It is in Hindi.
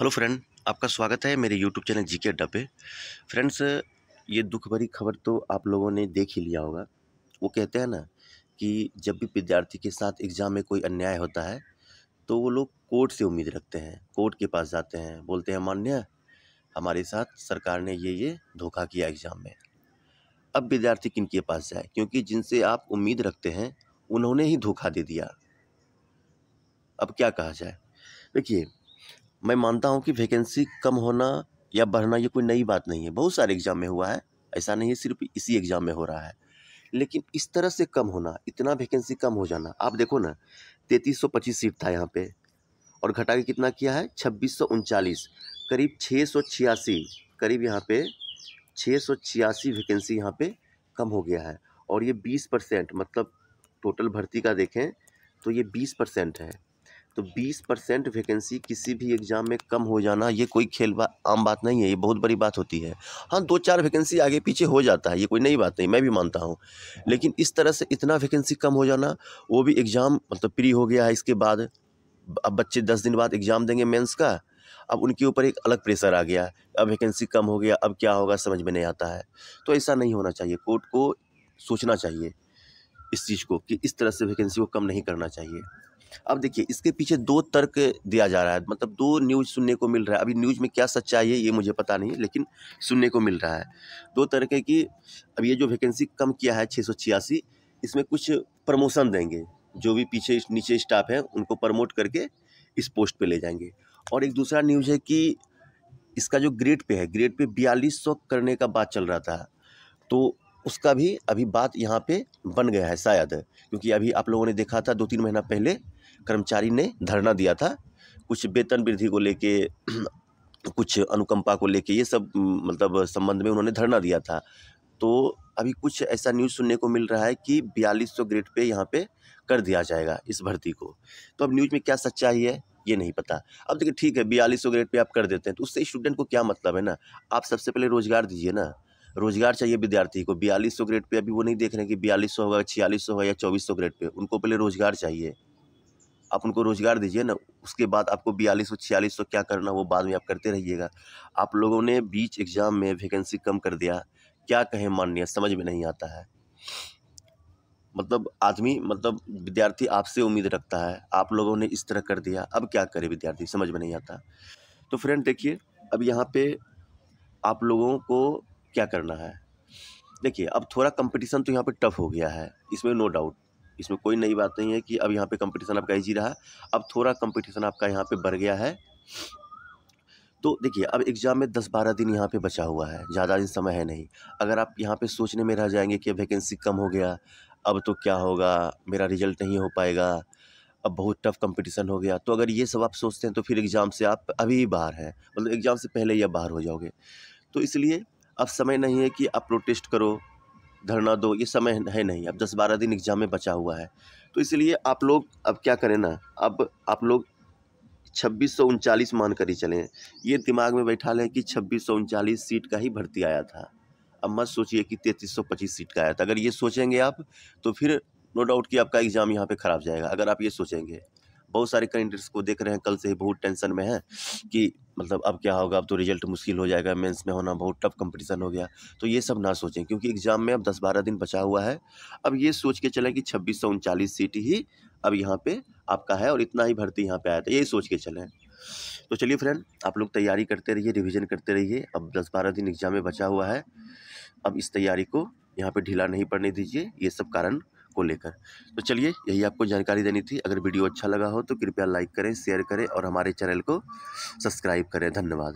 हेलो फ्रेंड, आपका स्वागत है मेरे यूट्यूब चैनल जीके अड्डा पे। फ्रेंड्स, ये दुख भरी खबर तो आप लोगों ने देख ही लिया होगा। वो कहते हैं ना कि जब भी विद्यार्थी के साथ एग्ज़ाम में कोई अन्याय होता है तो वो लोग कोर्ट से उम्मीद रखते हैं, कोर्ट के पास जाते हैं, बोलते हैं माननीय हमारे साथ सरकार ने ये धोखा किया एग्ज़ाम में। अब विद्यार्थी किनके पास जाए, क्योंकि जिनसे आप उम्मीद रखते हैं उन्होंने ही धोखा दे दिया। अब क्या कहा जाए? देखिए, मैं मानता हूँ कि वैकेंसी कम होना या बढ़ना ये कोई नई बात नहीं है, बहुत सारे एग्ज़ाम में हुआ है, ऐसा नहीं है सिर्फ इसी एग्ज़ाम में हो रहा है। लेकिन इस तरह से कम होना, इतना वैकेंसी कम हो जाना, आप देखो ना 3325 सीट था यहाँ पे और घटा के कितना किया है 2639, करीब 686, करीब यहाँ पे 686 वैकेंसी यहाँ पे कम हो गया है। और ये 20% मतलब टोटल भर्ती का देखें तो ये 20% है। तो 20% वैकेंसी किसी भी एग्ज़ाम में कम हो जाना ये कोई आम बात नहीं है, ये बहुत बड़ी बात होती है। हाँ, 2-4 वैकेंसी आगे पीछे हो जाता है, ये कोई नई बात नहीं, मैं भी मानता हूँ। लेकिन इस तरह से इतना वैकेंसी कम हो जाना, वो भी एग्ज़ाम मतलब प्री हो गया है इसके बाद, अब बच्चे 10 दिन बाद एग्ज़ाम देंगे मेंस का, अब उनके ऊपर एक अलग प्रेशर आ गया, अब वैकेंसी कम हो गया, अब क्या होगा समझ में नहीं आता है। तो ऐसा नहीं होना चाहिए, कोर्ट को सोचना चाहिए इस चीज़ को कि इस तरह से वैकेंसी को कम नहीं करना चाहिए। अब देखिए, इसके पीछे 2 तर्क दिया जा रहा है, मतलब 2 न्यूज़ सुनने को मिल रहा है। अभी न्यूज़ में क्या सच्चाई है ये मुझे पता नहीं, लेकिन सुनने को मिल रहा है। 2 तर्क है कि अब ये जो वैकेंसी कम किया है 686, इसमें कुछ प्रमोशन देंगे, जो भी पीछे नीचे स्टाफ है उनको प्रमोट करके इस पोस्ट पे ले जाएँगे। और एक दूसरा न्यूज़ है कि इसका जो ग्रेड पे है, ग्रेड पे 4200 करने का बात चल रहा था। तो उसका भी अभी बात यहाँ पे बन गया है शायद, क्योंकि अभी आप लोगों ने देखा था 2-3 महीना पहले कर्मचारी ने धरना दिया था, कुछ वेतन वृद्धि को लेके कुछ अनुकंपा को लेके, ये सब मतलब संबंध में उन्होंने धरना दिया था। तो अभी कुछ ऐसा न्यूज़ सुनने को मिल रहा है कि 4200 ग्रेड पे यहाँ पे कर दिया जाएगा इस भर्ती को। तो अब न्यूज़ में क्या सच्चाई है ये नहीं पता। अब देखिए, ठीक है 4200 ग्रेड पे आप कर देते हैं तो उससे स्टूडेंट को क्या मतलब है ना। आप सबसे पहले रोज़गार दीजिए ना, रोज़गार चाहिए विद्यार्थी को। 4200 ग्रेड पे अभी वो नहीं देख रहे हैं कि 4200 होगा, 4600 होगा या 2400 ग्रेड पे, उनको पहले रोज़गार चाहिए। आप उनको रोज़गार दीजिए ना, उसके बाद आपको 4200-4600 क्या करना वो बाद में आप करते रहिएगा। आप लोगों ने बीच एग्ज़ाम में वैकेंसी कम कर दिया, क्या कहें माननीय, समझ में नहीं आता है। मतलब आदमी मतलब विद्यार्थी आपसे उम्मीद रखता है, आप लोगों ने इस तरह कर दिया, अब क्या करे विद्यार्थी, समझ में नहीं आता। तो फ्रेंड देखिए, अब यहाँ पे आप लोगों को क्या करना है। देखिए, अब थोड़ा कॉम्पिटिशन तो यहाँ पे टफ हो गया है, इसमें नो डाउट, इसमें कोई नई बात नहीं है कि अब यहाँ पे कॉम्पिटिशन आपका ईज़ी रहा, अब थोड़ा कॉम्पिटिशन आपका यहाँ पे बढ़ गया है। तो देखिए, अब एग्ज़ाम में 10-12 दिन यहाँ पे बचा हुआ है, ज़्यादा दिन समय है नहीं। अगर आप यहाँ पे सोचने में रह जाएँगे कि वैकेंसी कम हो गया, अब तो क्या होगा, मेरा रिज़ल्ट नहीं हो पाएगा, अब बहुत टफ कॉम्पिटिशन हो गया, तो अगर ये सब आप सोचते हैं तो फिर एग्ज़ाम से आप अभी ही बाहर हैं, मतलब एग्ज़ाम से पहले ही आप बाहर हो जाओगे। तो इसलिए अब समय नहीं है कि आप प्रोटेस्ट करो, धरना दो, ये समय है नहीं, अब 10-12 दिन एग्ज़ाम में बचा हुआ है। तो इसलिए आप लोग अब क्या करें ना, अब आप लोग 2639 मान कर ही चलें। ये दिमाग में बैठा लें कि 2639 सीट का ही भर्ती आया था। अब मत सोचिए कि 3325 सीट का आया था। अगर ये सोचेंगे आप तो फिर नो डाउट कि आपका एग्ज़ाम यहाँ पे खराब जाएगा, अगर आप ये सोचेंगे। बहुत सारे कैंडिडेट्स को देख रहे हैं, कल से ही बहुत टेंशन में हैं कि मतलब अब क्या होगा, अब तो रिज़ल्ट मुश्किल हो जाएगा, मेंस में होना बहुत टफ कॉम्पिटिशन हो गया। तो ये सब ना सोचें, क्योंकि एग्ज़ाम में अब 10-12 दिन बचा हुआ है। अब ये सोच के चलें कि 2639 सीट ही अब यहाँ पे आपका है और इतना ही भर्ती यहाँ पे आया था, यही सोच के चलें। तो चलिए फ्रेंड, आप लोग तैयारी करते रहिए, रिवीजन करते रहिए। अब 10-12 दिन एग्ज़ाम में बचा हुआ है, अब इस तैयारी को यहाँ पे ढीला नहीं पड़ने दीजिए, ये सब कारण को लेकर। तो चलिए, यही आपको जानकारी देनी थी। अगर वीडियो अच्छा लगा हो तो कृपया लाइक करें, शेयर करें और हमारे चैनल को सब्सक्राइब करें। धन्यवाद।